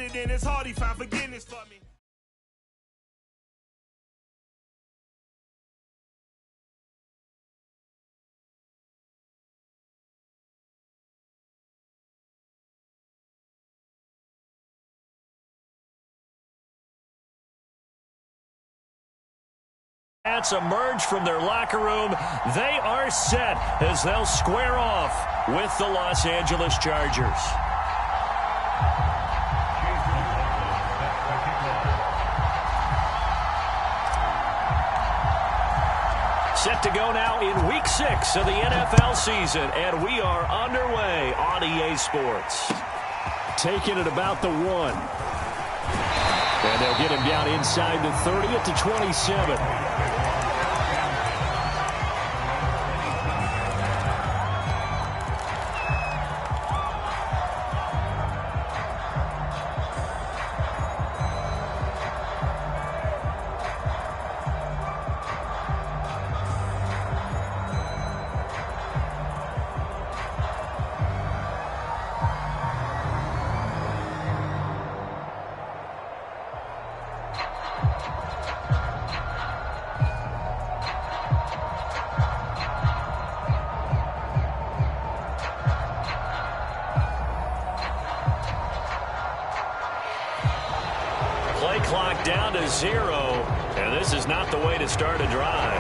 it, then it's hard to find forgiveness for me. Emerge from their locker room. They are set as they'll square off with the Los Angeles Chargers. Set to go now in Week 6 of the NFL season, and we are underway on EA Sports. Taking it about the 1. And they'll get him down inside the 30 at the 27. Clock down to 0, and this is not the way to start a drive.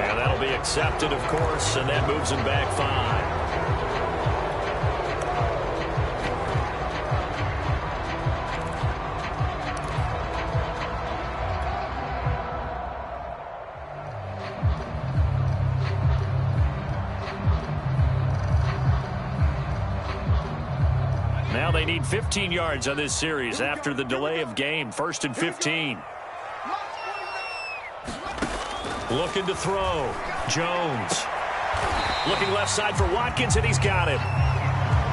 And that'll be accepted, of course, and that moves him back 5. Now they need 15 yards on this series after the delay of game. 1st and 15. Looking to throw. Jones. Looking left side for Watkins, and he's got him.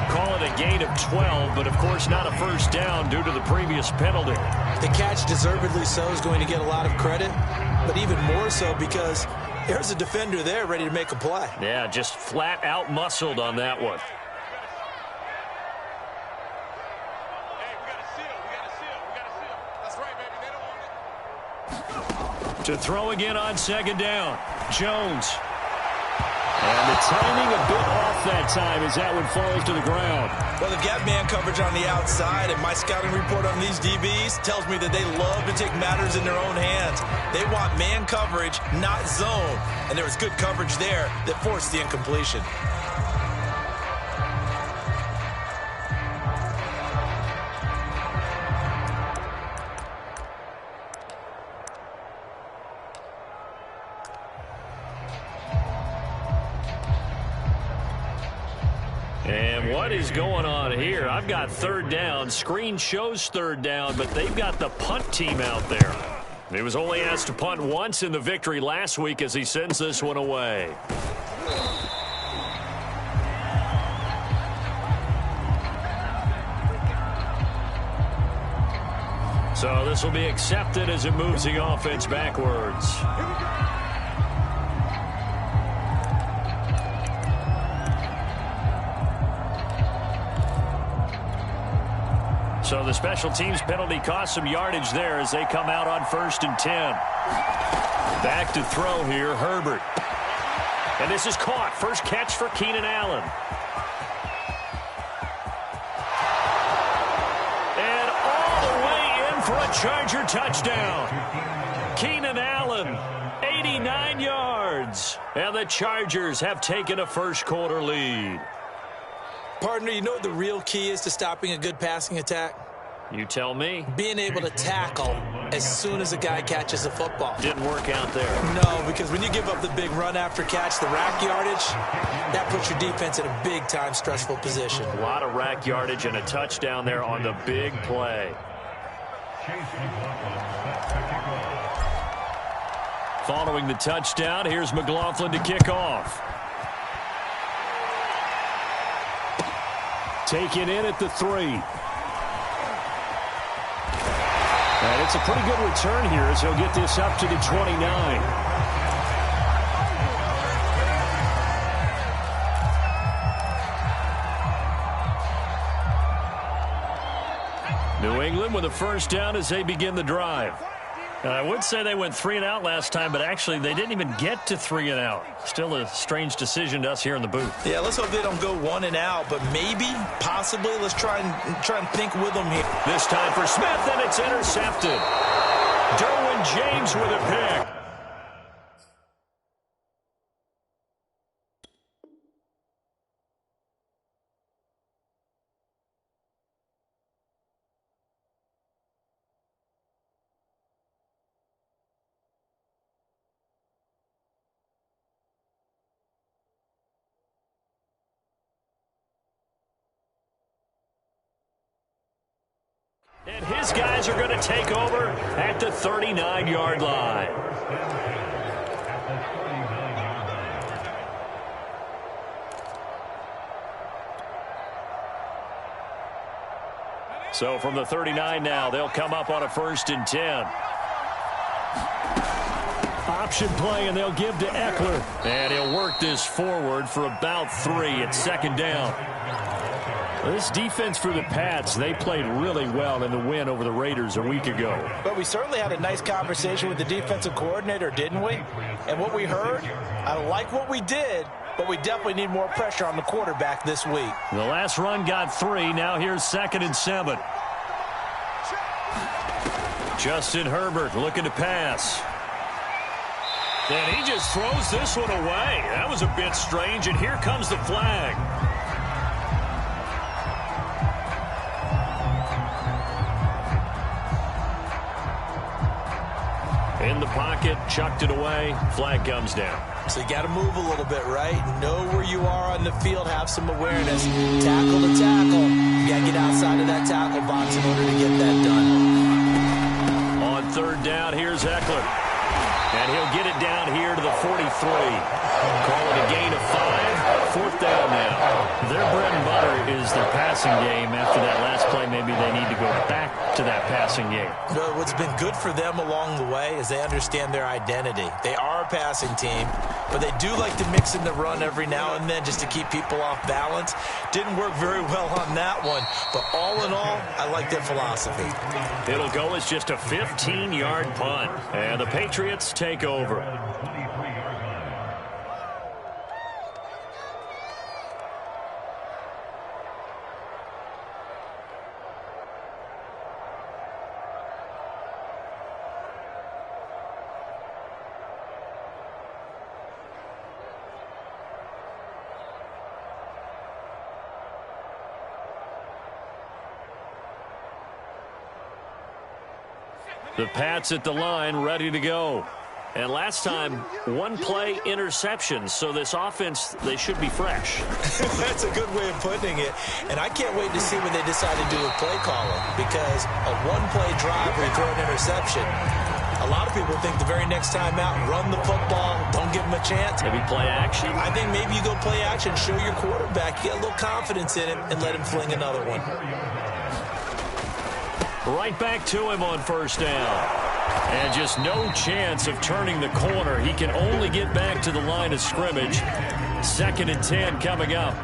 Call it a gain of 12, but of course not a first down due to the previous penalty. The catch, deservedly so, is going to get a lot of credit, but even more so because there's a defender there ready to make a play. Yeah, just flat out muscled on that one. To throw again on 2nd down. Jones. And the timing a bit off that time as that one falls to the ground. Well, they've got man coverage on the outside, and my scouting report on these DBs tells me that they love to take matters in their own hands. They want man coverage, not zone. And there was good coverage there that forced the incompletion. And what is going on here? I've got 3rd down. Screen shows 3rd down, but they've got the punt team out there. He was only asked to punt once in the victory last week as he sends this one away. So this will be accepted as it moves the offense backwards. So the special teams penalty cost some yardage there as they come out on 1st and 10. Back to throw here, Herbert. And this is caught. First catch for Keenan Allen. And all the way in for a Charger touchdown. Keenan Allen, 89 yards. And the Chargers have taken a first-quarter lead. Partner, you know what the real key is to stopping a good passing attack? You tell me. Being able to tackle as soon as a guy catches the football. Didn't work out there. No, because when you give up the big run after catch, the rack yardage, that puts your defense in a big-time stressful position. A lot of rack yardage and a touchdown there on the big play. Following the touchdown, here's McLaughlin to kick off. Taken in at the 3. And it's a pretty good return here as he'll get this up to the 29. New England with a first down as they begin the drive. And I would say they went 3 and out last time, but actually they didn't even get to 3 and out. Still a strange decision to us here in the booth. Yeah, let's hope they don't go 1 and out, but maybe, possibly, let's try and think with them here. This time for Smith, and it's intercepted. Derwin James with a pick. And his guys are going to take over at the 39-yard line. So from the 39 now, they'll come up on a 1st and 10. Option play, and they'll give to Eckler. And he'll work this forward for about 3 at 2nd down. This defense for the Pats, they played really well in the win over the Raiders a week ago. But we certainly had a nice conversation with the defensive coordinator, didn't we? And what we heard, I like what we did, but we definitely need more pressure on the quarterback this week. The last run got 3. Now here's 2nd and 7. Justin Herbert looking to pass. And he just throws this one away. That was a bit strange, and here comes the flag. In the pocket, chucked it away, flag comes down. So you got to move a little bit, right? Know where you are on the field, have some awareness. Tackle to tackle. You got to get outside of that tackle box in order to get that done. On 3rd down, here's Eckler. And he'll get it down here to the 43. Call it a gain of 5. 4th down now. Their bread and butter is their passing game. After that last play, maybe they need to go back to that passing game. Well, what's been good for them along the way is they understand their identity. They are a passing team, but they do like to mix in the run every now and then just to keep people off balance. Didn't work very well on that one, but all in all, I like their philosophy. It'll go as just a 15-yard punt, and the Patriots take over. The Pats at the line, ready to go. And last time, 1-play interception. So this offense, they should be fresh. That's a good way of putting it. And I can't wait to see what they decide to do with play calling. Because a 1-play drive where you throw an interception, a lot of people think the very next time out, run the football, don't give them a chance. Maybe play action? I think maybe you go play action, show your quarterback, get a little confidence in him, and let him fling another one. Right back to him on 1st down. And just no chance of turning the corner. He can only get back to the line of scrimmage. 2nd and 10 coming up.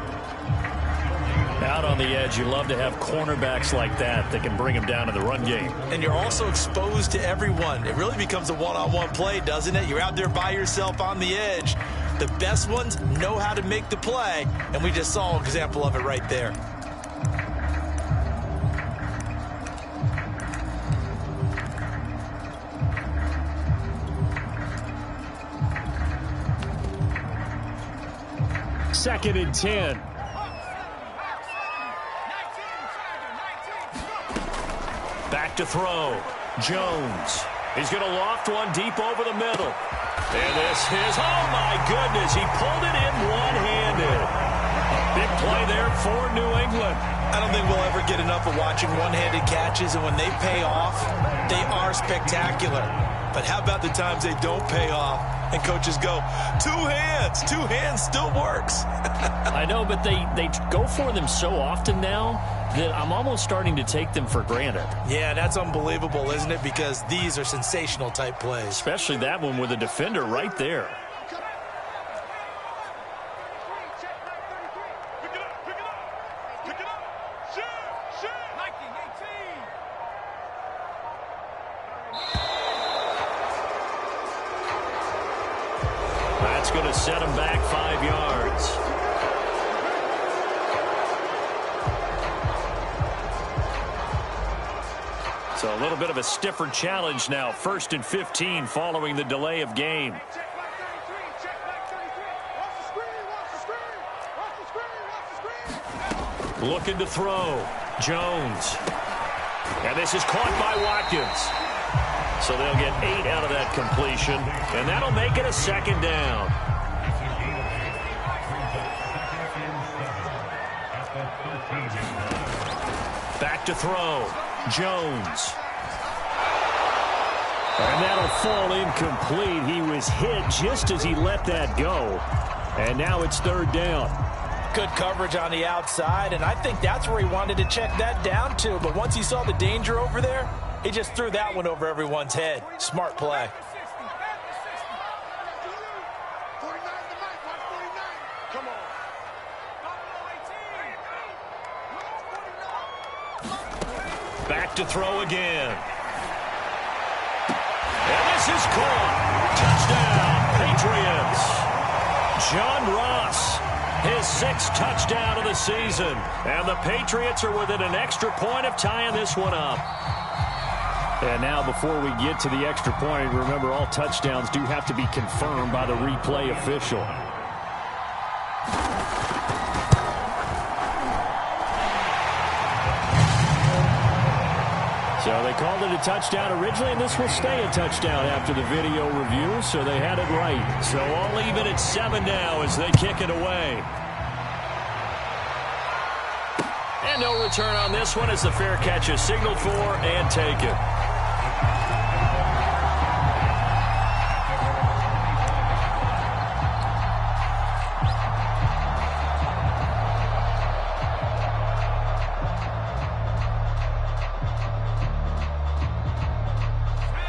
Out on the edge, you love to have cornerbacks like that can bring him down to the run game. And you're also exposed to everyone. It really becomes a one-on-one play, doesn't it? You're out there by yourself on the edge. The best ones know how to make the play, and we just saw an example of it right there. Second and 10. Back to throw. Jones. He's going to loft one deep over the middle. And this is, oh my goodness, he pulled it in one-handed. Big play there for New England. I don't think we'll ever get enough of watching one-handed catches, and when they pay off, they are spectacular. But how about the times they don't pay off and coaches go, 2 hands, 2 hands still works. I know, but they go for them so often now that I'm almost starting to take them for granted. Yeah, that's unbelievable, isn't it? Because these are sensational type plays. Especially that one with a defender right there. going to set him back 5 yards. So a little bit of a stiffer challenge now. 1st and 15 following the delay of game. Looking to throw. Jones. And this is caught by Watkins. So they'll get 8 out of that completion. And that'll make it a 2nd down. Back to throw. Jones. And that'll fall incomplete. He was hit just as he let that go. And now it's 3rd down. Good coverage on the outside, and I think that's where he wanted to check that down to. But once he saw the danger over there, he just threw that one over everyone's head. Smart play. Back to throw again. And this is caught. Touchdown, Patriots. John Ross, his 6th touchdown of the season. And the Patriots are within an extra point of tying this one up. And now before we get to the extra point, remember all touchdowns do have to be confirmed by the replay official. So they called it a touchdown originally, and this will stay a touchdown after the video review, so they had it right. So all even at 7 now as they kick it away. And no return on this one as the fair catch is signaled for and taken.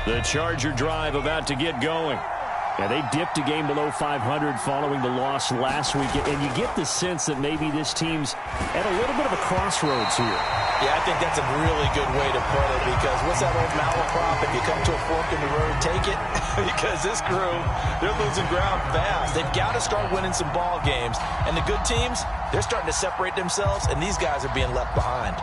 The Charger drive about to get going. Yeah, they dipped a game below 500 following the loss last week, and you get the sense that maybe this team's at a little bit of a crossroads here. Yeah, I think that's a really good way to put it, because what's that old malaprop? If you come to a fork in the road, take it. Because this crew, they're losing ground fast. They've got to start winning some ball games. And the good teams, they're starting to separate themselves, and these guys are being left behind.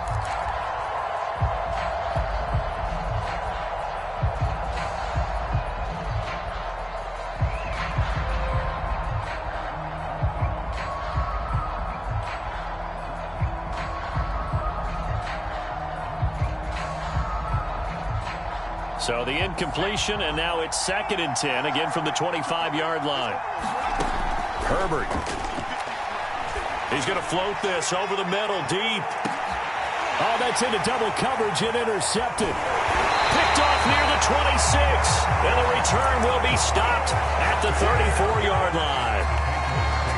So the incompletion, and now it's 2nd and 10, again from the 25-yard line. Herbert. He's going to float this over the middle, deep. Oh, that's into double coverage and intercepted. Picked off near the 26, and the return will be stopped at the 34-yard line.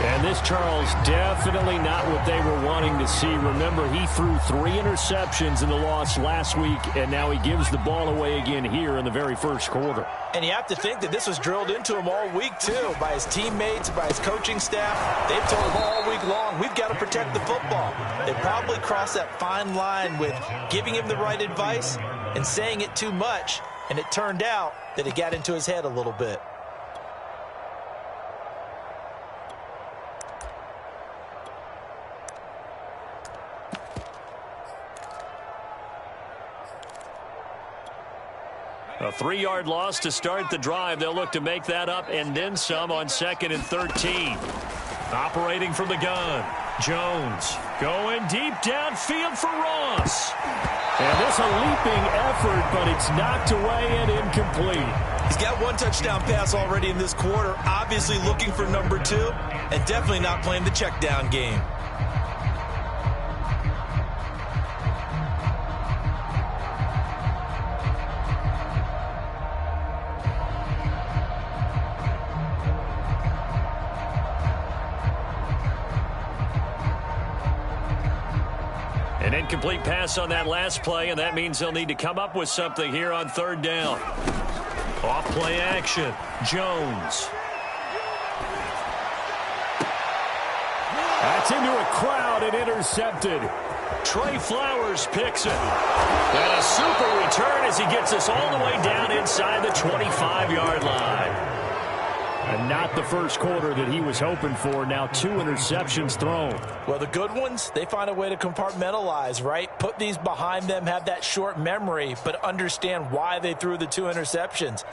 And this, Charles, definitely not what they were wanting to see. Remember, he threw 3 interceptions in the loss last week, and now he gives the ball away again here in the very first quarter. And you have to think that this was drilled into him all week, too, by his teammates, by his coaching staff. They've told him all week long, we've got to protect the football. They probably crossed that fine line with giving him the right advice and saying it too much, and it turned out that it got into his head a little bit. A 3-yard loss to start the drive. They'll look to make that up and then some on 2nd and 13. Operating from the gun. Jones going deep downfield for Ross. And this a leaping effort, but it's knocked away and incomplete. He's got 1 touchdown pass already in this quarter. Obviously looking for number 2, and definitely not playing the check down game. An incomplete pass on that last play, and that means they'll need to come up with something here on 3rd down. Off play action. Jones. That's into a crowd and intercepted. Trey Flowers picks it. And a super return as he gets us all the way down inside the 25-yard line. And not the first quarter that he was hoping for. Now 2 interceptions thrown. Well, the good ones, they find a way to compartmentalize, right? Put these behind them, have that short memory, but understand why they threw the 2 interceptions.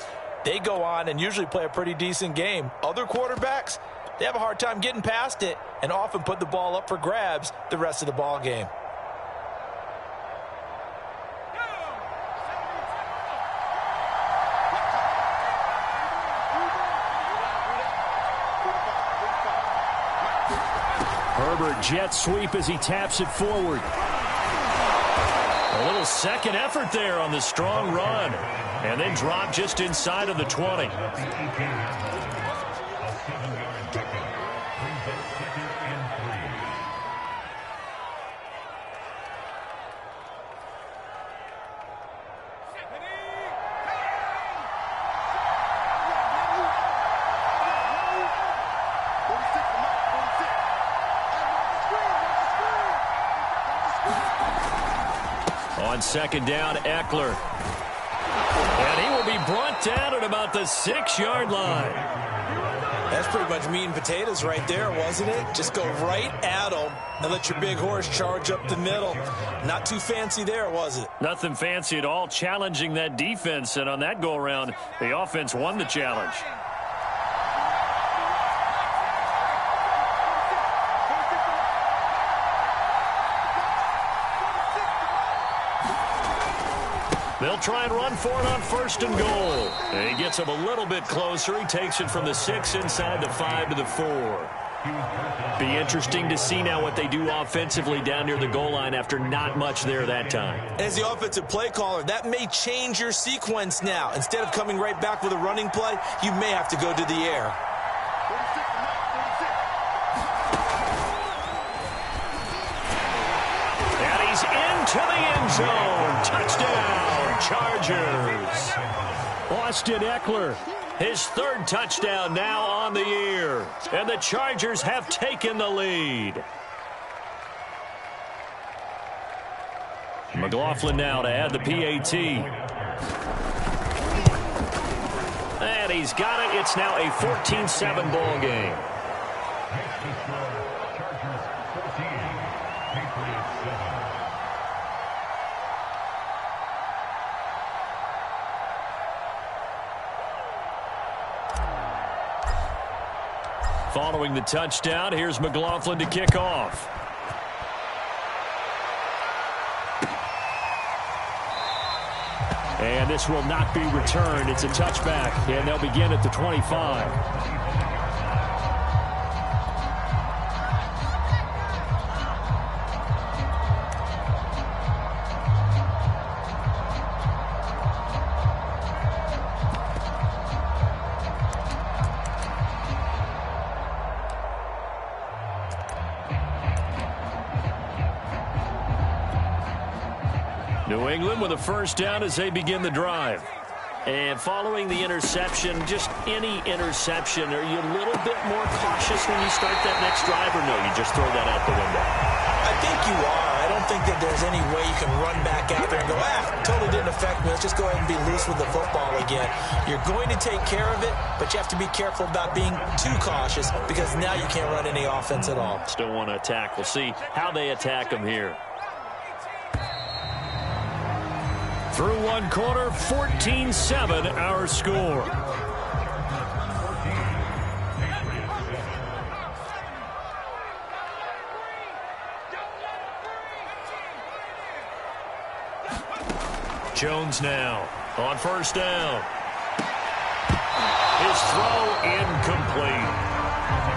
They go on and usually play a pretty decent game. Other quarterbacks, they have a hard time getting past it and often put the ball up for grabs the rest of the ball game. Herbert jet sweep as he taps it forward. A little second effort there on the strong run. And then drop just inside of the 20. On second down, Eckler. And he will be brought down at about the 6-yard line. That's pretty much meat and potatoes right there, wasn't it? Just go right at them and let your big horse charge up the middle. Not too fancy there, was it? Nothing fancy at all, challenging that defense. And on that go-around, the offense won the challenge. They'll try and run for it on 1st and goal. And he gets him a little bit closer. He takes it from the 6 inside the 5 to the 4. Be interesting to see now what they do offensively down near the goal line after not much there that time. As the offensive play caller, that may change your sequence now. Instead of coming right back with a running play, you may have to go to the air. And he's into the end zone. Touchdown, Chargers. Austin Eckler, his 3rd touchdown now on the year. And the Chargers have taken the lead. McLaughlin now to add the PAT. And he's got it. It's now a 14-7 ball game. Following the touchdown, here's McLaughlin to kick off. And this will not be returned. It's a touchback, and they'll begin at the 25. New England with a 1st down as they begin the drive. And following the interception, just any interception, are you a little bit more cautious when you start that next drive, or no, you just throw that out the window? I think you are. I don't think that there's any way you can run back out there and go, totally didn't affect me. Let's just go ahead and be loose with the football again. You're going to take care of it, but you have to be careful about being too cautious because now you can't run any offense at all. Still want to attack. We'll see how they attack them here. Through 1 quarter, 14-7 our score. Jones now on 1st down. His throw incomplete.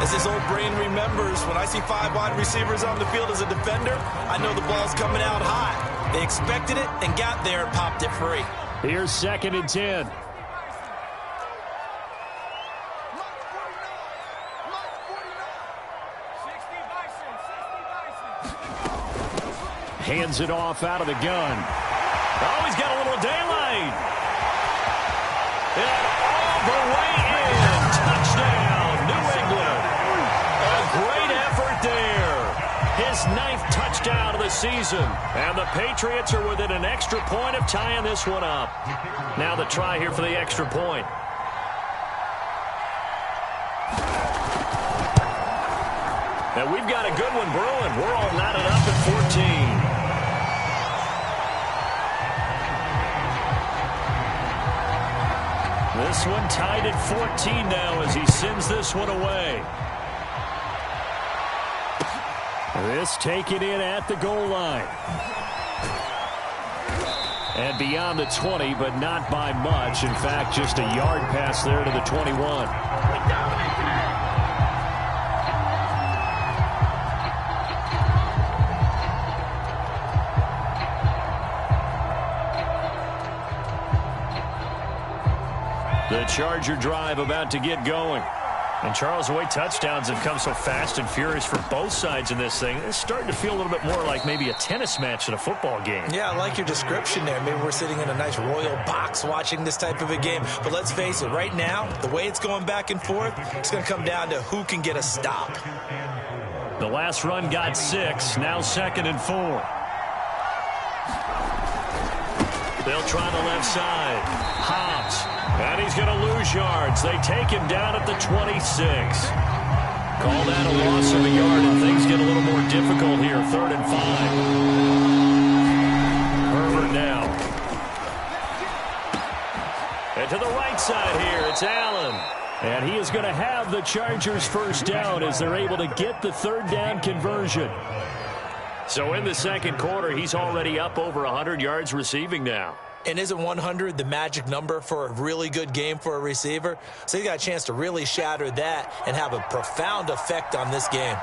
As his old brain remembers, when I see 5 wide receivers on the field as a defender, I know the ball's coming out hot. They expected it and got there and popped it free. Here's 2nd and 10. Hands it off out of the gun. Oh, he's got a little daylight. And all the way in. Touchdown, New England. A great effort there. His 9th touchdown of the season. And the Patriots are within an extra point of tying this one up. Now the try here for the extra point. And we've got a good one brewing. We're all knotted up at 14. This one tied at 14 now as he sends this one away. This taken in at the goal line. And beyond the 20, but not by much. In fact, just a yard pass there to the 21. The Charger drive about to get going. And Charles, the way touchdowns have come so fast and furious for both sides in this thing, it's starting to feel a little bit more like maybe a tennis match in a football game. Yeah, I like your description there. Maybe we're sitting in a nice royal box watching this type of a game. But let's face it, right now, the way it's going back and forth, it's going to come down to who can get a stop. The last run got 6, now 2nd and 4. They'll try the left side. Hobbs. And he's going to lose yards. They take him down at the 26. Call that a loss of a yard, and things get a little more difficult here. 3rd and 5. Herbert now. And to the right side here, it's Allen. And he is going to have the Chargers first down as they're able to get the 3rd down conversion. So in the 2nd quarter, he's already up over 100 yards receiving now. And isn't 100 the magic number for a really good game for a receiver? So he got a chance to really shatter that and have a profound effect on this game.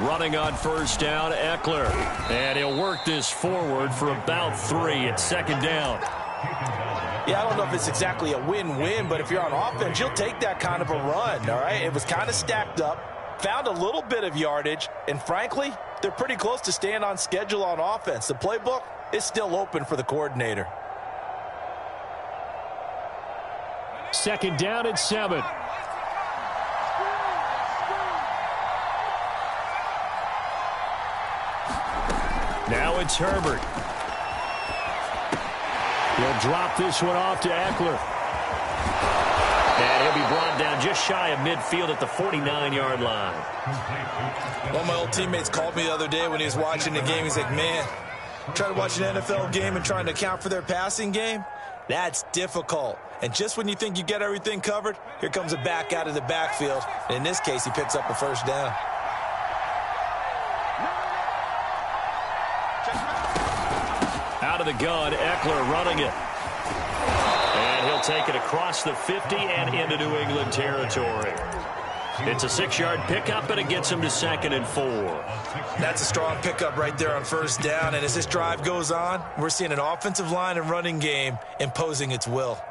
Running on first down, Eckler. And he'll work this forward for about 3 at 2nd down. Yeah, I don't know if it's exactly a win-win, but if you're on offense, you'll take that kind of a run, all right? It was kind of stacked up, found a little bit of yardage, and frankly, they're pretty close to staying on schedule on offense. The playbook is still open for the coordinator. 2nd down and 7. Now it's Herbert. He'll drop this one off to Eckler. And he'll be brought down just shy of midfield at the 49-yard line. One of my old teammates called me the other day when he was watching the game. He's like, man, trying to watch an NFL game and trying to account for their passing game, that's difficult. And just when you think you get everything covered, here comes a back out of the backfield. And in this case, he picks up a first down. Out of the gun, Eckler running it. And he'll take it across the 50 and into New England territory. It's a 6-yard pickup, and it gets him to 2nd and 4. That's a strong pickup right there on first down. And as this drive goes on, we're seeing an offensive line and running game imposing its will.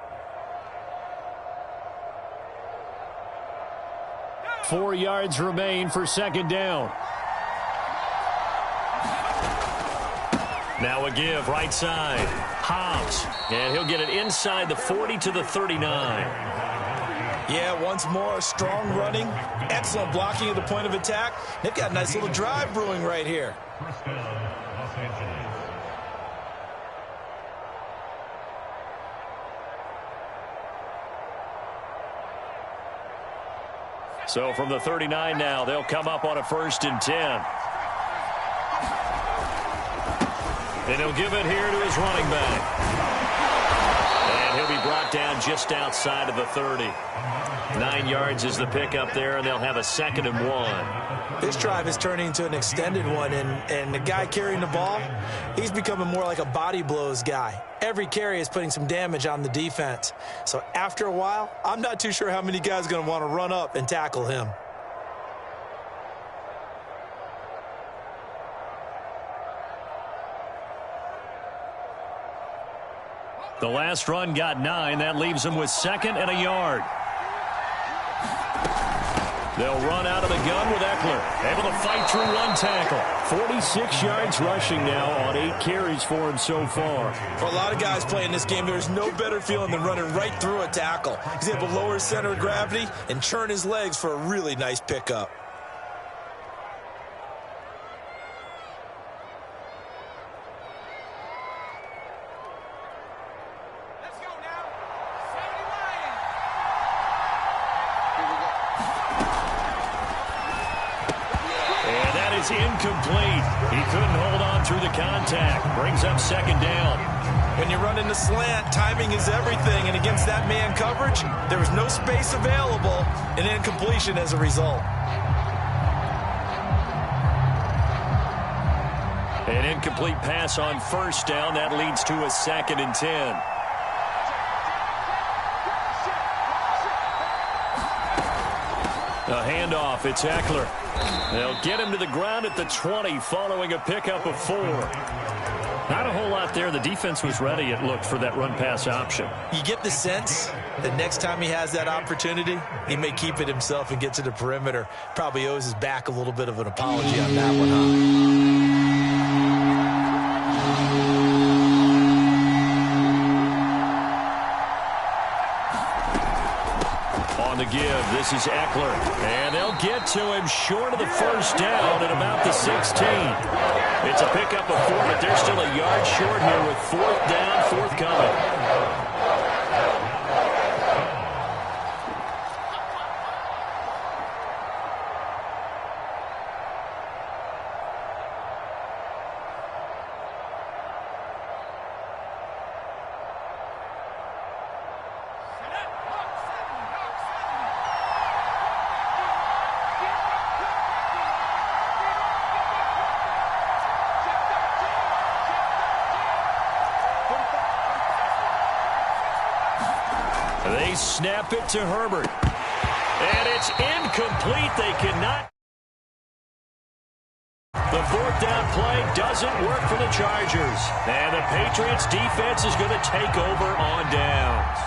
4 yards remain for 2nd down. Now a give, right side. Hobbs. And he'll get it inside the 40 to the 39. Yeah, once more, strong running. Excellent blocking at the point of attack. They've got a nice little drive brewing right here. So from the 39 now, they'll come up on a 1st and 10. And he'll give it here to his running back. And he'll be brought down just outside of the 30. 9 yards is the pickup there, and they'll have a 2nd and 1. This drive is turning into an extended one, and the guy carrying the ball, he's becoming more like a body blows guy. Every carry is putting some damage on the defense. So after a while, I'm not too sure how many guys are going to want to run up and tackle him. The last run got 9. That leaves them with 2nd and a yard. They'll run out of the gun with Eckler. Able to fight through one tackle. 46 yards rushing now on 8 carries for him so far. For a lot of guys playing this game, there's no better feeling than running right through a tackle. He's able to lower his center of gravity and churn his legs for a really nice pickup. is incomplete. He couldn't hold on through the contact. Brings up second down. When you run into slant, timing is everything, and against that man coverage, there was no space available, and incompletion as a result. An incomplete pass on first down. That leads to a 2nd and 10. A handoff. It's Eckler. They'll get him to the ground at the 20 following a pickup of 4. Not a whole lot there. The defense was ready, it looked, for that run-pass option. You get the sense that next time he has that opportunity, he may keep it himself and get to the perimeter. Probably owes his back a little bit of an apology on that one, huh? On the give, this is Eckler. And they'll get to him short of the first down at about the 16. It's a pickup of 4, but they're still a yard short here with 4th down, 4th coming. They snap it to Herbert. And it's incomplete. They cannot. The 4th down play doesn't work for the Chargers. And the Patriots defense is going to take over on downs.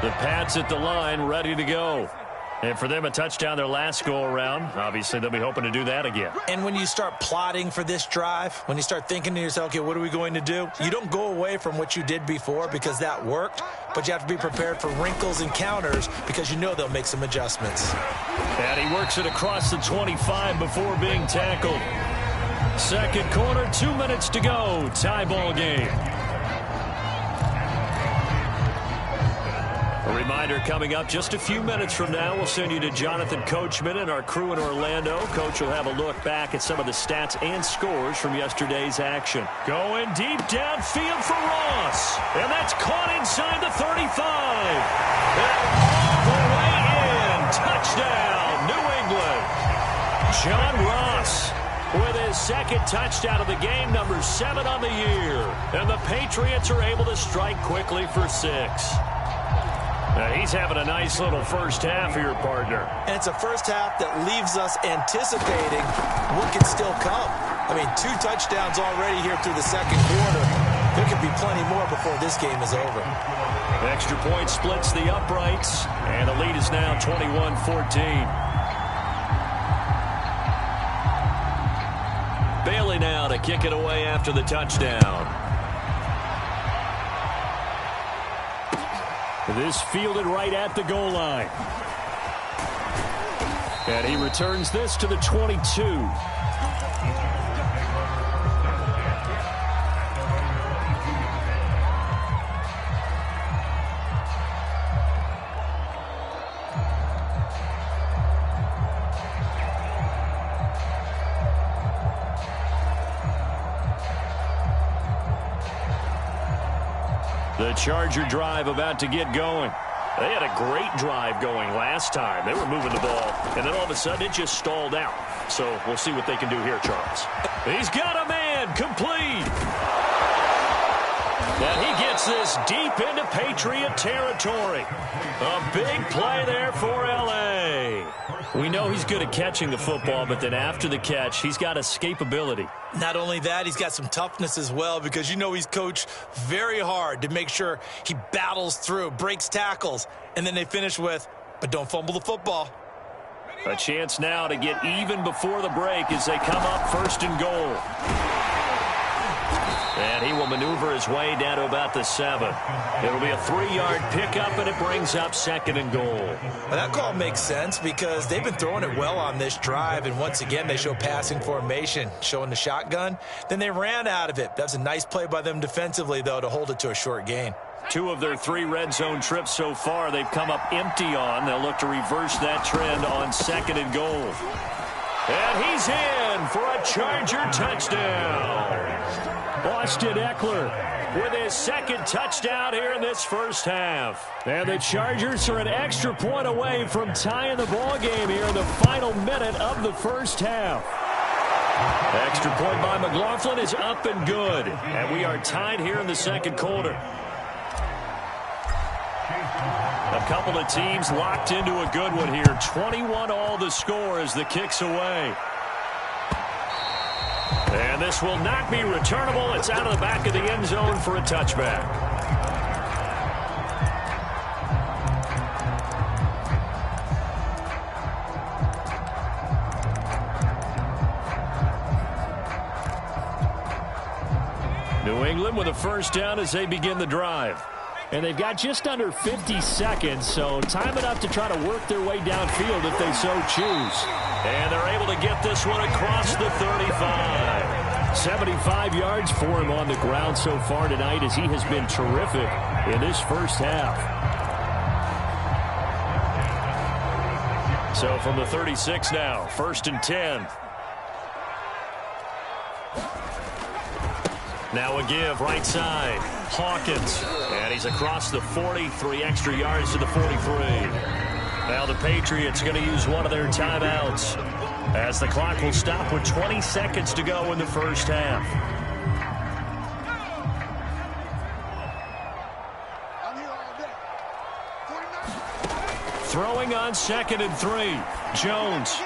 The Pats at the line, ready to go. And for them, a touchdown their last go-around. Obviously, they'll be hoping to do that again. And when you start plotting for this drive, when you start thinking to yourself, okay, what are we going to do? You don't go away from what you did before because that worked, but you have to be prepared for wrinkles and counters because you know they'll make some adjustments. And he works it across the 25 before being tackled. Second quarter, 2 minutes to go. Tie ball game. A reminder coming up just a few minutes from now, we'll send you to Jonathan Coachman and our crew in Orlando. Coach will have a look back at some of the stats and scores from yesterday's action. Going deep downfield for Ross. And that's caught inside the 35. And all the way in. Touchdown, New England. John Ross with his 2nd touchdown of the game, number 7 on the year. And the Patriots are able to strike quickly for 6. He's having a nice little first half here, partner. And it's a first half that leaves us anticipating what can still come. I mean, 2 touchdowns already here through the second quarter. There could be plenty more before this game is over. Extra point splits the uprights, and the lead is now 21-14. Bailey now to kick it away after the touchdown. This fielded right at the goal line. And he returns this to the 22. The Charger drive about to get going. They had a great drive going last time. They were moving the ball, and then all of a sudden it just stalled out. So we'll see what they can do here, Charles. He's got a man complete. And he gets this deep into Patriot territory. A big play there for L.A. We know he's good at catching the football, but then after the catch, he's got escapability. Not only that, he's got some toughness as well because you know he's coached very hard to make sure he battles through, breaks tackles, and then they finish with, but don't fumble the football. A chance now to get even before the break as they come up 1st and goal. And he will maneuver his way down to about the 7. It'll be a 3-yard pickup, and it brings up 2nd and goal. Well, that call makes sense because they've been throwing it well on this drive, and once again they show passing formation, showing the shotgun. Then they ran out of it. That's a nice play by them defensively, though, to hold it to a short gain. 2 of their 3 red zone trips so far they've come up empty on. They'll look to reverse that trend on 2nd and goal. And he's in for a Charger touchdown. Austin Eckler with his 2nd touchdown here in this first half. And the Chargers are an extra point away from tying the ball game here in the final minute of the first half. Extra point by McLaughlin is up and good. And we are tied here in the 2nd quarter. A couple of teams locked into a good one here. 21-all the score as the kick's away. And this will not be returnable. It's out of the back of the end zone for a touchback. New England with a first down as they begin the drive. And they've got just under 50 seconds, so time enough to try to work their way downfield if they so choose. And they're able to get this one across the 35. 75 yards for him on the ground so far tonight as he has been terrific in this first half. So from the 36 now, 1st and 10. Now a give right side. Hawkins. And he's across the 40, 3 extra yards to the 43. Now the Patriots going to use one of their timeouts as the clock will stop with 20 seconds to go in the first half. Throwing on 2nd and 3. Jones.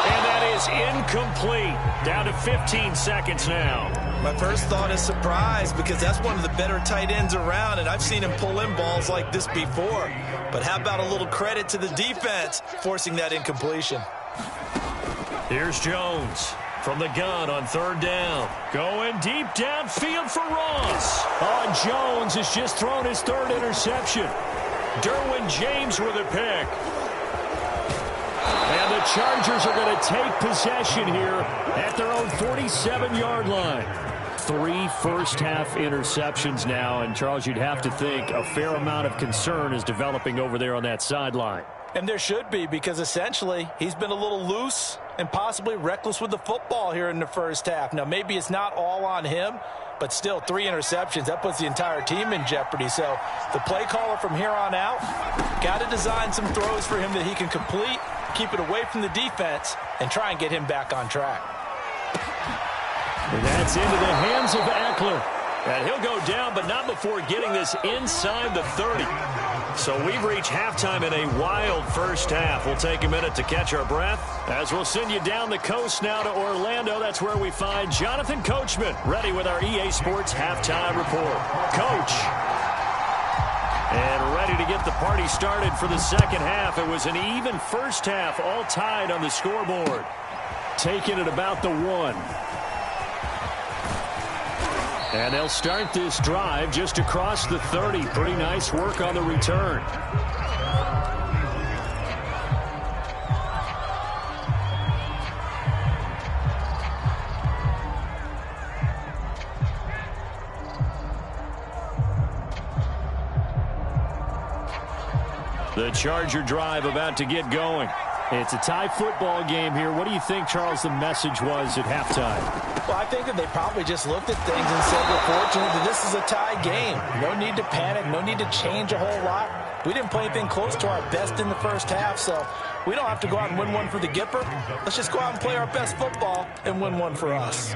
And that is incomplete. Down to 15 seconds now. My first thought is surprise because that's one of the better tight ends around, and I've seen him pull in balls like this before. But how about a little credit to the defense forcing that incompletion? Here's Jones from the gun on 3rd down. Going deep downfield for Ross. Oh, Jones has just thrown his 3rd interception. Derwin James with a pick. And the Chargers are going to take possession here at their own 47-yard line. 3 first-half interceptions now, and Charles, you'd have to think a fair amount of concern is developing over there on that sideline. And there should be, because essentially he's been a little loose and possibly reckless with the football here in the first half. Now, maybe it's not all on him, but still 3 interceptions. That puts the entire team in jeopardy. So the play caller from here on out got to design some throws for him that he can complete, keep it away from the defense, and try and get him back on track. And that's into the hands of Eckler. And he'll go down, but not before getting this inside the 30. So we've reached halftime in a wild first half. We'll take a minute to catch our breath as we'll send you down the coast now to Orlando. That's where we find Jonathan Coachman ready with our EA Sports halftime report. Coach. And ready to get the party started for the second half. It was an even first half, all tied on the scoreboard. Taking it about the 1. And they'll start this drive just across the 30. Pretty nice work on the return. The Charger drive about to get going. It's a tie football game here. What do you think, Charles, the message was at halftime? Well, I think that they probably just looked at things and said, we're fortunate that this is a tie game. No need to panic. No need to change a whole lot. We didn't play anything close to our best in the first half, so we don't have to go out and win one for the Gipper. Let's just go out and play our best football and win one for us.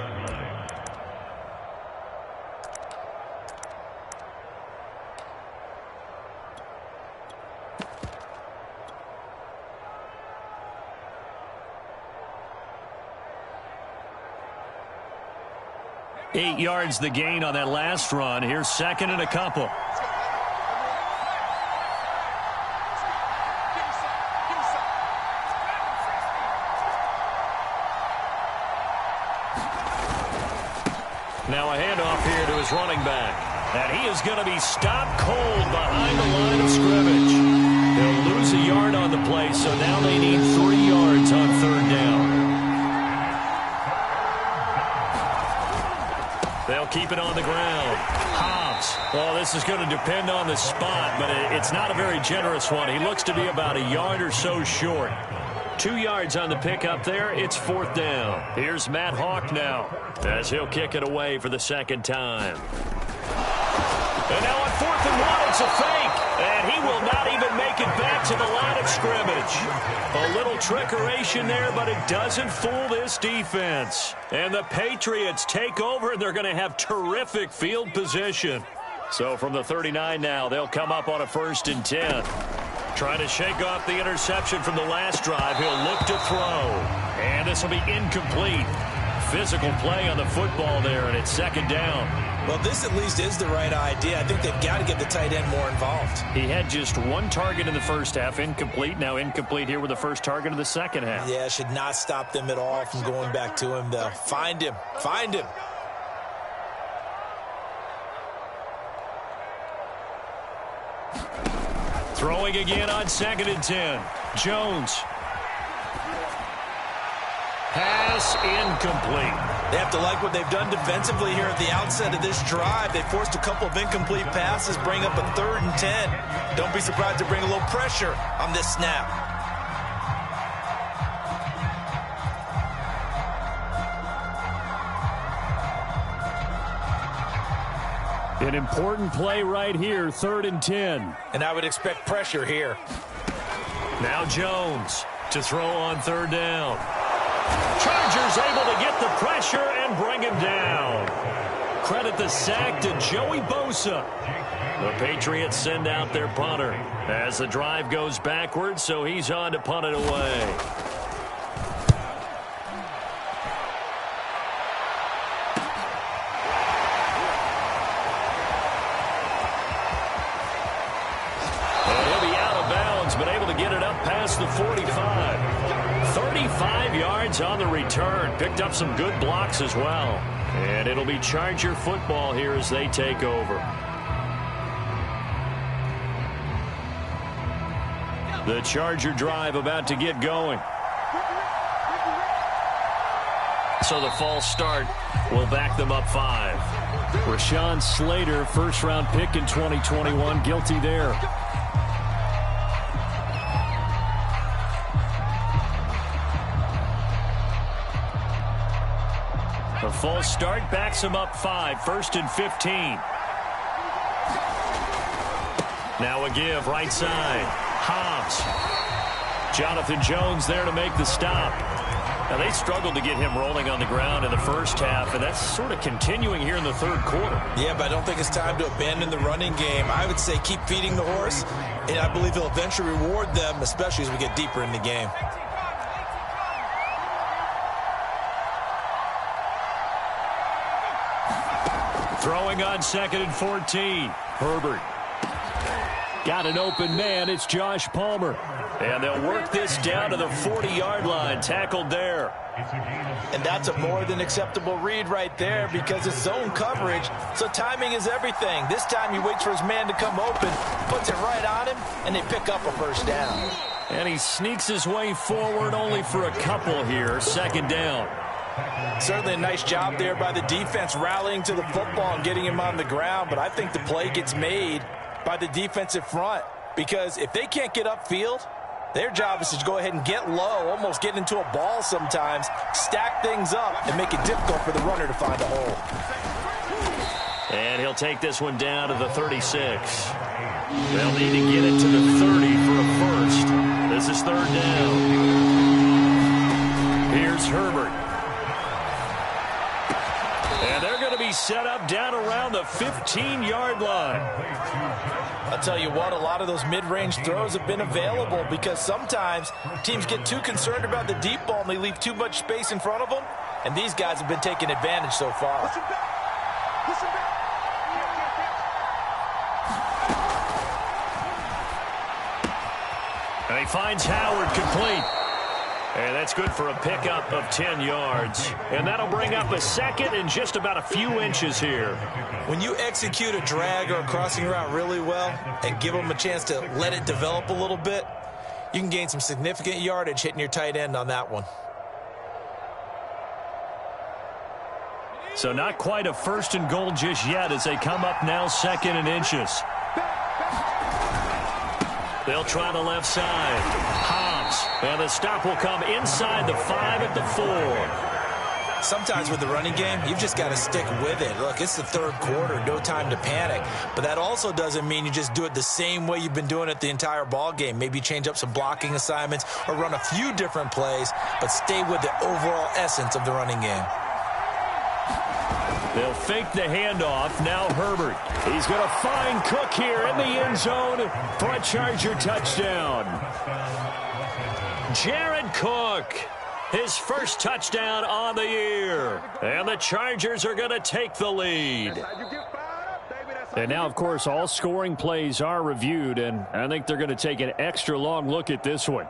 Eight yards the gain on that last run. Here's 2nd and a couple. Now a handoff here to his running back. And he is going to be stopped cold behind the line of scrimmage. They'll lose a yard on the play, so now they need 3 yards on 3rd down. They'll keep it on the ground. Hobbs. Well, this is going to depend on the spot, but it's not a very generous one. He looks to be about a yard or so short. 2 yards on the pickup there. It's 4th down. Here's Matt Hawk now as he'll kick it away for the 2nd time. And now on 4th and 1, it's a fake. And he will not even make it back to the line of scrimmage. A little trickeration there, but it doesn't fool this defense. And the Patriots take over, and they're going to have terrific field position. So from the 39 now, they'll come up on a 1st and 10. Trying to shake off the interception from the last drive. He'll look to throw. And this will be incomplete. Physical play on the football there, and it's 2nd down. Well, this at least is the right idea. I think they've got to get the tight end more involved. He had just 1 target in the first half, incomplete. Now incomplete here with the first target of the second half. Yeah, should not stop them at all from going back to him, though. Find him. Find him. Throwing again on 2nd and 10. Jones. Pass incomplete. They have to like what they've done defensively here at the outset of this drive. They forced a couple of incomplete passes, bring up a 3rd and 10. Don't be surprised to bring a little pressure on this snap. An important play right here, 3rd and 10. And I would expect pressure here. Now Jones to throw on 3rd down. Chargers able to get the pressure and bring him down. Credit the sack to Joey Bosa. The Patriots send out their punter as the drive goes backwards, so he's on to punt it away. And he'll be out of bounds, but able to get it up past the 45. 35 yards on the return. Picked up some good blocks as well. And it'll be Charger football here as they take over. The Charger drive about to get going. So the false start will back them up 5. Rashawn Slater, first-round pick in 2021, guilty there. A false start backs him up 5, 1st and 15. Now a give, right side. Hobbs. Jonathan Jones there to make the stop. Now they struggled to get him rolling on the ground in the first half, and that's sort of continuing here in the 3rd quarter. Yeah, but I don't think it's time to abandon the running game. I would say keep feeding the horse, and I believe he'll eventually reward them, especially as we get deeper in the game. Throwing on 2nd and 14. Herbert. Got an open man. It's Josh Palmer. And they'll work this down to the 40-yard line. Tackled there. And that's a more than acceptable read right there because it's zone coverage, so timing is everything. This time he waits for his man to come open, puts it right on him, and they pick up a 1st down. And he sneaks his way forward only for a couple here. 2nd down. Certainly a nice job there by the defense rallying to the football and getting him on the ground, but I think the play gets made by the defensive front because if they can't get upfield, their job is to go ahead and get low, almost get into a ball sometimes, stack things up, and make it difficult for the runner to find a hole. And he'll take this one down to the 36. They'll need to get it to the 30 for a 1st. This is 3rd down. Here's Herbert. And they're going to be set up down around the 15-yard line. I'll tell you what, a lot of those mid-range throws have been available because sometimes teams get too concerned about the deep ball and they leave too much space in front of them, and these guys have been taking advantage so far. And he finds Howard complete. And that's good for a pickup of 10 yards. And that'll bring up a second and just about a few inches here. When you execute a drag or a crossing route really well and give them a chance to let it develop a little bit, you can gain some significant yardage hitting your tight end on that one. So not quite a first and goal just yet as they come up now second and inches. They'll try the left side. Hobbs. And the stop will come inside the 5 at the 4. Sometimes with the running game, you've just got to stick with it. Look, it's the third quarter, no time to panic. But that also doesn't mean you just do it the same way you've been doing it the entire ball game. Maybe change up some blocking assignments or run a few different plays, but stay with the overall essence of the running game. They'll fake the handoff. Now Herbert. He's going to find Cook here in the end zone for a Charger touchdown. Jared Cook, his first touchdown on the year. And the Chargers are going to take the lead. And now, of course, all scoring plays are reviewed, and I think they're going to take an extra long look at this one.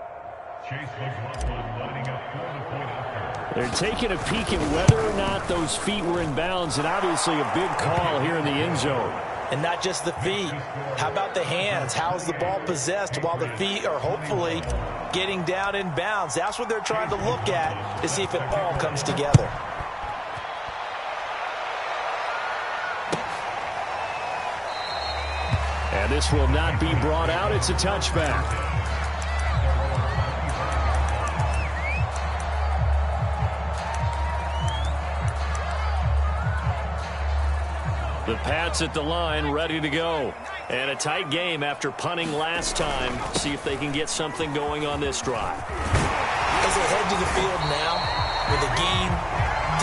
They're taking a peek at whether or not those feet were in bounds, and obviously a big call here in the end zone. And not just the feet. How about the hands? How's the ball possessed while the feet are hopefully getting down in bounds? That's what they're trying to look at to see if it all comes together. And this will not be brought out. It's a touchback. The Pats at the line, ready to go. And a tight game after punting last time. See if they can get something going on this drive. As they head to the field now, with a game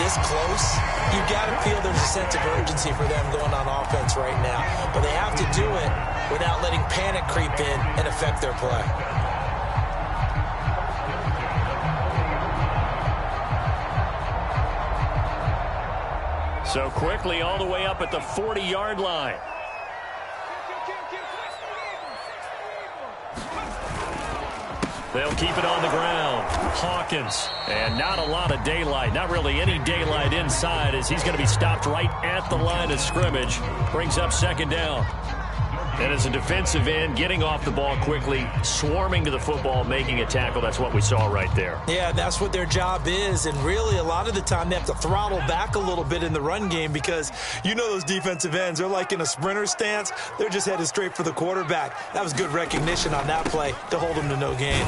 this close, you've got to feel there's a sense of urgency for them going on offense right now. But they have to do it without letting panic creep in and affect their play. So quickly all the way up at the 40-yard line. They'll keep it on the ground. Hawkins. And not a lot of daylight. Not really any daylight inside as he's going to be stopped right at the line of scrimmage. Brings up second down. And as a defensive end, getting off the ball quickly, swarming to the football, making a tackle. That's what we saw right there. Yeah, that's what their job is. And really, a lot of the time, they have to throttle back a little bit in the run game because you know those defensive ends, they're like in a sprinter stance. They're just headed straight for the quarterback. That was good recognition on that play to hold him to no gain.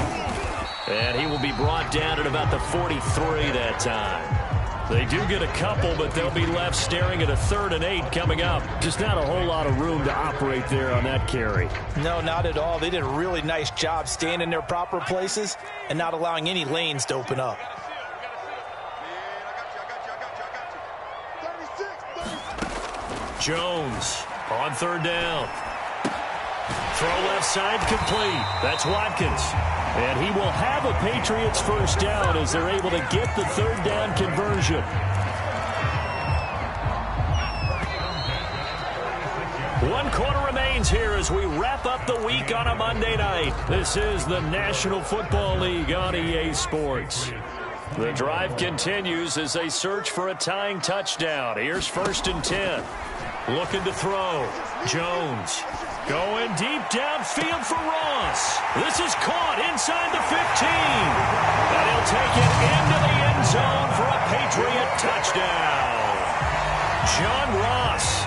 And he will be brought down at about the 43 that time. They do get a couple, but they'll be left staring at a 3rd and 8 coming up. Just not a whole lot of room to operate there on that carry. No, not at all. They did a really nice job staying in their proper places and not allowing any lanes to open up. Jones on 3rd down. Throw left side complete. That's Watkins. And he will have a Patriots first down as they're able to get the 3rd down conversion. One quarter remains here as we wrap up the week on a Monday night. This is the National Football League on EA Sports. The drive continues as they search for a tying touchdown. Here's 1st and 10. Looking to throw. Jones. Going deep downfield for Ross. This is caught inside the 15. And he'll take it into the end zone for a Patriot touchdown. John Ross,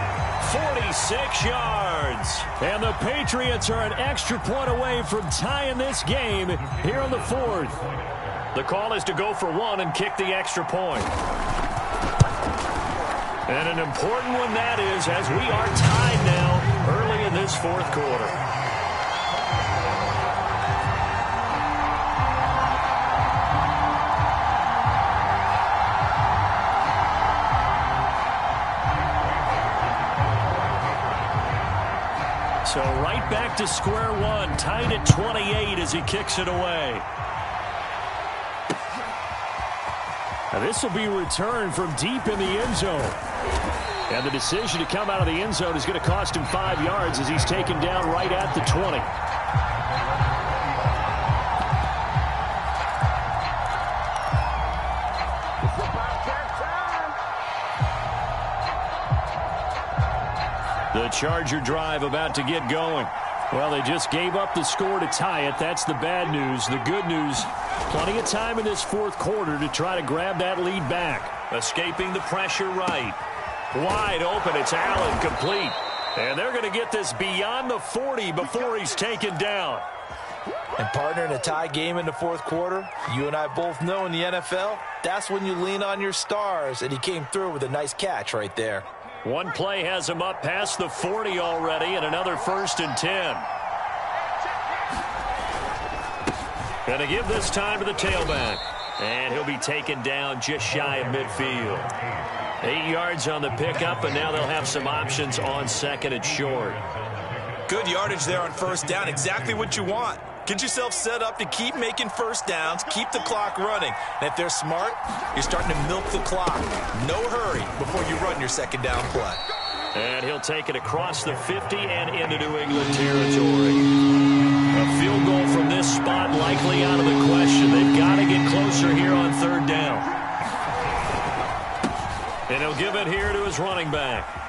46 yards. And the Patriots are an extra point away from tying this game here in the 4th. The call is to go for 1 and kick the extra point. And an important one that is, as we are tied now early in this 4th quarter. So right back to square one, tied at 28 as he kicks it away. Now this will be returned from deep in the end zone. And the decision to come out of the end zone is going to cost him 5 yards as he's taken down right at the 20. The Charger drive about to get going. Well, they just gave up the score to tie it. That's the bad news. The good news, plenty of time in this fourth quarter to try to grab that lead back. Escaping the pressure right. Wide open. It's Allen, complete. And they're going to get this beyond the 40 before he's taken down. And partner, in a tie game in the fourth quarter, you and I both know in the NFL, that's when you lean on your stars. And he came through with a nice catch right there. One play has him up past the 40 already, and another 1st and 10. Going to give this time to the tailback. And he'll be taken down just shy of midfield. 8 yards on the pickup, and now they'll have some options on second and short. Good yardage there on first down. Exactly what you want. Get yourself set up to keep making first downs, keep the clock running. And if they're smart, you're starting to milk the clock. No hurry before you run your second down play. And he'll take it across the 50 and into New England territory. A field goal from this spot likely out of the question. They've got to get closer here on third down. And he'll give it here to his running back.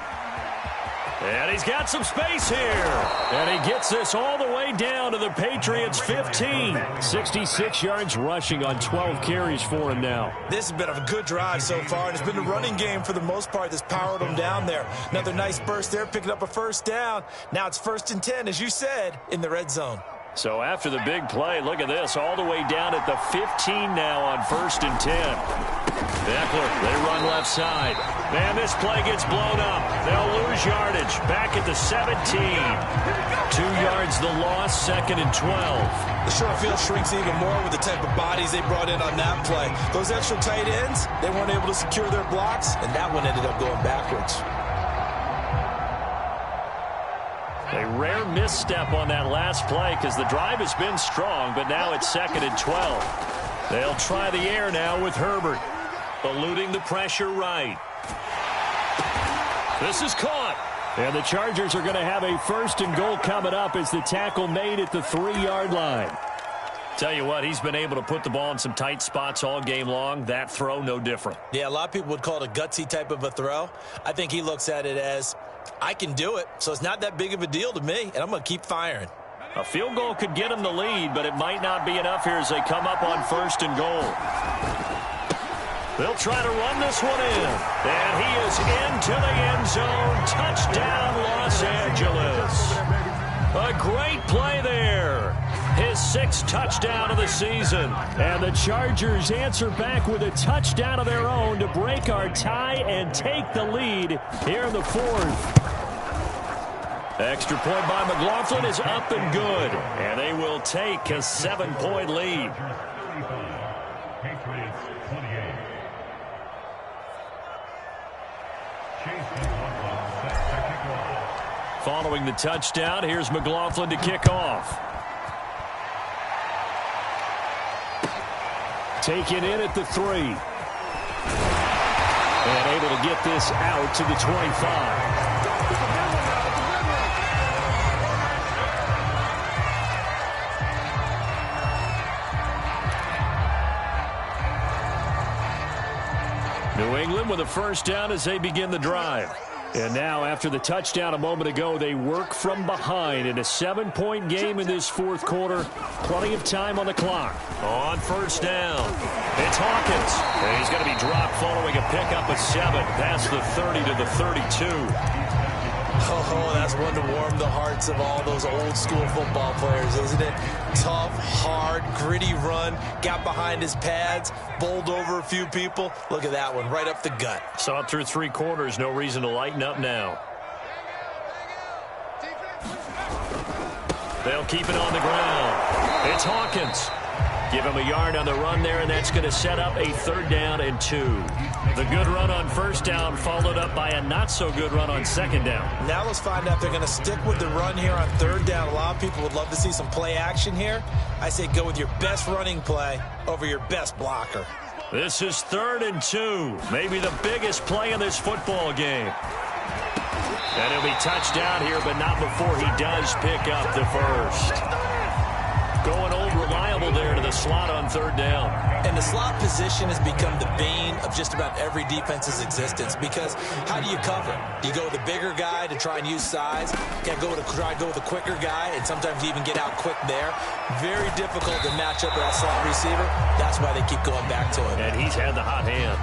And he's got some space here. And he gets this all the way down to the Patriots' 15. 66 yards rushing on 12 carries for him now. This has been a good drive so far, and it's been the running game for the most part that's powered him down there. Another nice burst there, picking up a first down. Now it's 1st and 10, as you said, in the red zone. So after the big play, look at this, all the way down at the 15 now on 1st and 10. Eckler, they run left side. Man, this play gets blown up. They'll lose yardage. Back at the 17. 2 yards the loss, 2nd and 12. The short field shrinks even more with the type of bodies they brought in on that play. Those extra tight ends, they weren't able to secure their blocks, and that one ended up going backwards. A rare misstep on that last play because the drive has been strong, but now it's 2nd and 12. They'll try the air now with Herbert. Eluding the pressure right. This is caught. And the Chargers are going to have a 1st and goal coming up as the tackle made at the 3-yard line. Tell you what, he's been able to put the ball in some tight spots all game long. That throw, no different. Yeah, a lot of people would call it a gutsy type of a throw. I think he looks at it as, I can do it, so it's not that big of a deal to me, and I'm going to keep firing. A field goal could get him the lead, but it might not be enough here as they come up on 1st and goal. They'll try to run this one in. And he is into the end zone. Touchdown, Los Angeles. A great play there. His 6th touchdown of the season. And the Chargers answer back with a touchdown of their own to break our tie and take the lead here in the 4th. Extra point by McLaughlin is up and good. And they will take a 7-point lead. Following the touchdown, here's McLaughlin to kick off. Taken in at the 3. And able to get this out to the 25. New England with a 1st down as they begin the drive. And now, after the touchdown a moment ago, they work from behind in a 7-point game in this 4th quarter. Plenty of time on the clock. On 1st down, it's Hawkins. And he's going to be dropped following a pickup of 7 past the 30 to the 32. Oh, that's one to warm the hearts of all those old-school football players, isn't it? Tough, hard, gritty run, got behind his pads, bowled over a few people. Look at that one, right up the gut. Saw it through 3 quarters, no reason to lighten up now. They'll keep it on the ground. It's Hawkins. Give him a yard on the run there, and that's going to set up a 3rd down and 2. The good run on 1st down followed up by a not-so-good run on 2nd down. Now let's find out if they're going to stick with the run here on 3rd down. A lot of people would love to see some play action here. I say go with your best running play over your best blocker. This is 3rd and 2. Maybe the biggest play in this football game. And he'll be touched down here, but not before he does pick up the 1st. Going old reliable there to the slot on third down. And the slot position has become the bane of just about every defense's existence, because how do you cover? Do you go with a bigger guy to try and use size? Can't go with a quicker guy, and sometimes you even get out quick there. Very difficult to match up with that slot receiver. That's why they keep going back to him. And he's had the hot hand.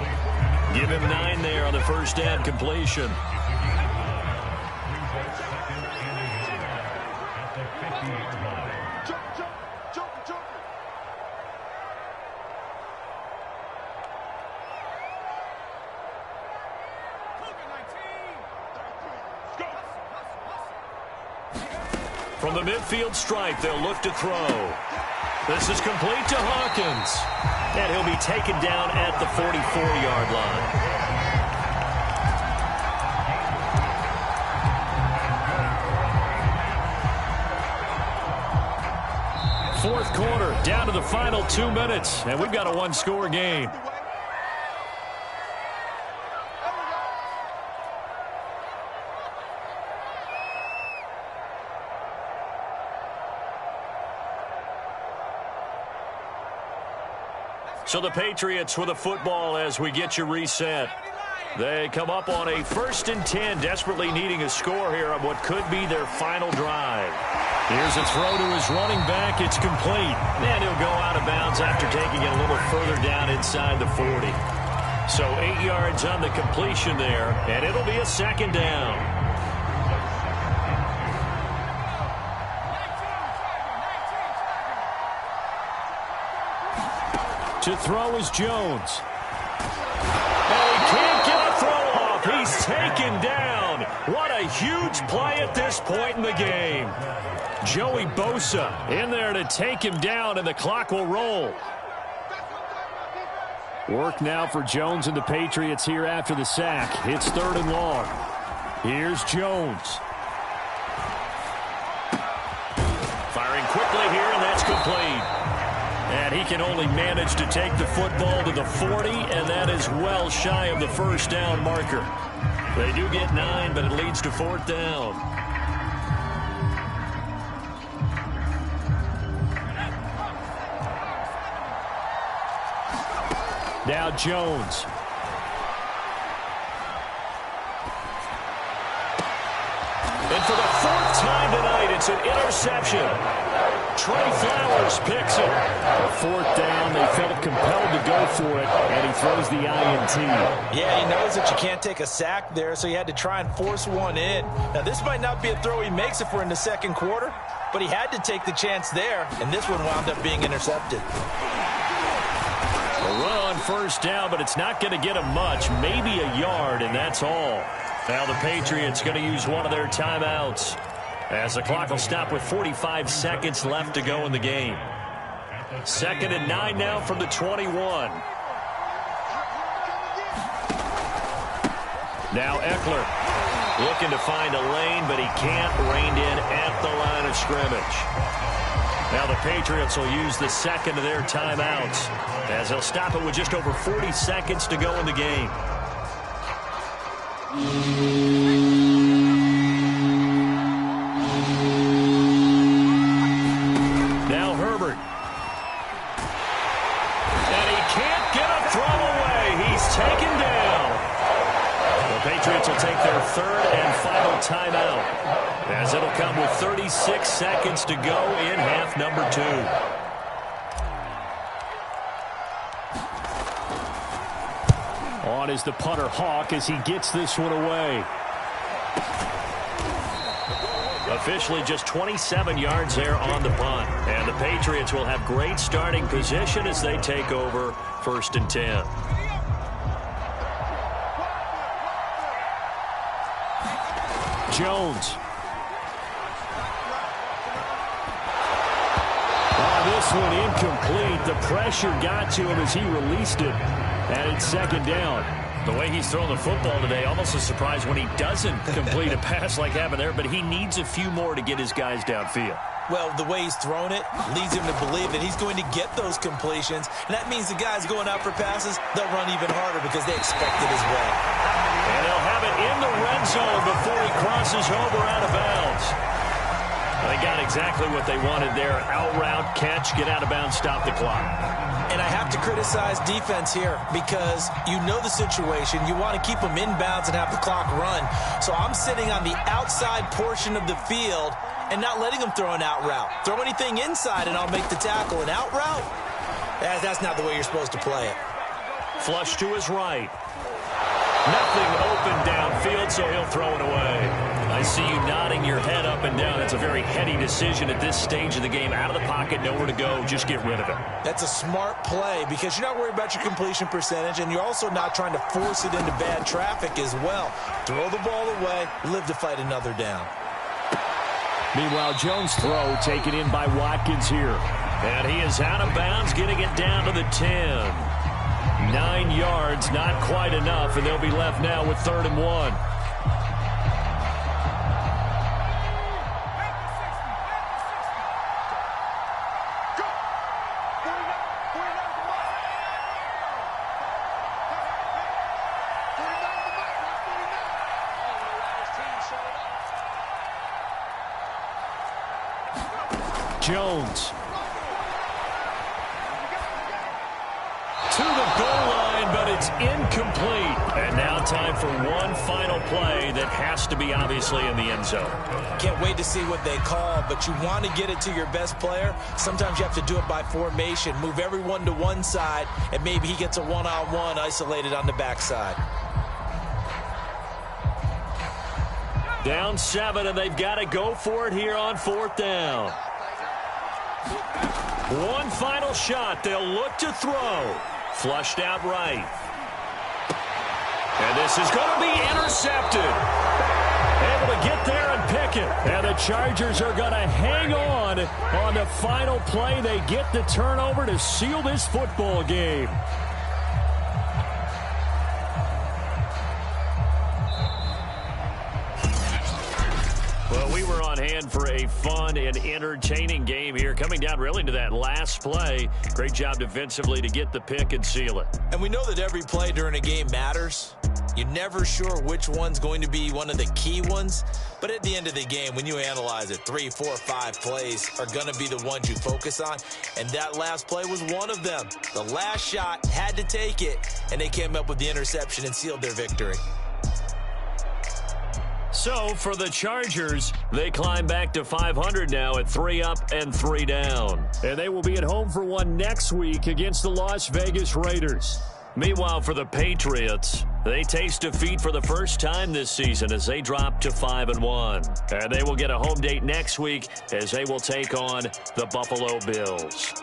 Give him 9 there on the first down completion. From the midfield stripe, they'll look to throw. This is complete to Hawkins. And he'll be taken down at the 44-yard line. Fourth quarter, down to the final 2 minutes, and we've got a one-score game. So the Patriots with a football as we get you reset. They come up on a 1st and 10, desperately needing a score here on what could be their final drive. Here's a throw to his running back. It's complete. And he'll go out of bounds after taking it a little further down inside the 40. So 8 yards on the completion there, and it'll be a 2nd down. To throw is Jones. And he can't get a throw off. He's taken down. What a huge play at this point in the game. Joey Bosa in there to take him down, and the clock will roll. Work now for Jones and the Patriots here after the sack. It's 3rd and long. Here's Jones. Firing quickly here, and that's complete. And he can only manage to take the football to the 40, and that is well shy of the first down marker. They do get 9, but it leads to 4th down. Now Jones. And for the 4th time tonight, it's an interception. Trey Flowers picks it. A 4th down, they felt compelled to go for it, and he throws the INT. Yeah, he knows that you can't take a sack there, so he had to try and force one in. Now, this might not be a throw he makes if we're in the 2nd quarter, but he had to take the chance there, and this one wound up being intercepted. A run on 1st down, but it's not going to get him much, maybe a yard, and that's all. Now the Patriots going to use one of their timeouts, as the clock will stop with 45 seconds left to go in the game. 2nd and 9 now from the 21. Now Eckler looking to find a lane, but he can't. Reined in at the line of scrimmage. Now the Patriots will use the 2nd of their timeouts, as they'll stop it with just over 40 seconds to go in the game. Now Herbert. And he can't get a throw away. He's taken down. The Patriots will take their 3rd and final timeout, as it'll come with 36 seconds to go in half number 2. On is the punter Hawk as he gets this one away. Officially just 27 yards there on the punt. And the Patriots will have great starting position as they take over 1st and 10. Jones. This one incomplete. The pressure got to him as he released it. And it's 2nd down. The way he's thrown the football today, almost a surprise when he doesn't complete a pass like happened there, but he needs a few more to get his guys downfield. Well, the way he's thrown it leads him to believe that he's going to get those completions, and that means the guys going out for passes, they'll run even harder because they expect it as well. And they'll have it in the red zone before he crosses over out of bounds. They got exactly what they wanted there. Out route, catch, get out of bounds, stop the clock. And I have to criticize defense here because you know the situation. You want to keep them inbounds and have the clock run. So I'm sitting on the outside portion of the field and not letting them throw an out route. Throw anything inside and I'll make the tackle. An out route? That's not the way you're supposed to play it. Flush to his right. Nothing open downfield, so he'll throw it away. I see you nodding your head up and down. That's a very heady decision at this stage of the game. Out of the pocket, nowhere to go. Just get rid of it. That's a smart play because you're not worried about your completion percentage, and you're also not trying to force it into bad traffic as well. Throw the ball away, live to fight another down. Meanwhile, Jones' throw taken in by Watkins here. And he is out of bounds, getting it down to the 10. 9 yards, not quite enough, and they'll be left now with 3rd and 1. Jones. To the goal line, but it's incomplete. And now time for one final play that has to be obviously in the end zone. Can't wait to see what they call, but you want to get it to your best player. Sometimes you have to do it by formation. Move everyone to one side, and maybe he gets a one-on-one isolated on the backside. Down 7, and they've got to go for it here on 4th down. One final shot. They'll look to throw. Flushed out right. And this is going to be intercepted. Able to get there and pick it. And the Chargers are going to hang on the final play. They get the turnover to seal this football game. Well, we were on hand for a fun and entertaining game here. Coming down really to that last play. Great job defensively to get the pick and seal it. And we know that every play during a game matters. You're never sure which one's going to be one of the key ones. But at the end of the game, when you analyze it, 3, 4, 5 plays are going to be the ones you focus on. And that last play was one of them. The last shot had to take it, and they came up with the interception and sealed their victory. So, for the Chargers, they climb back to 500 now at 3 up and 3 down. And they will be at home for one next week against the Las Vegas Raiders. Meanwhile, for the Patriots, they taste defeat for the first time this season as they drop to 5-1. And they will get a home date next week as they will take on the Buffalo Bills.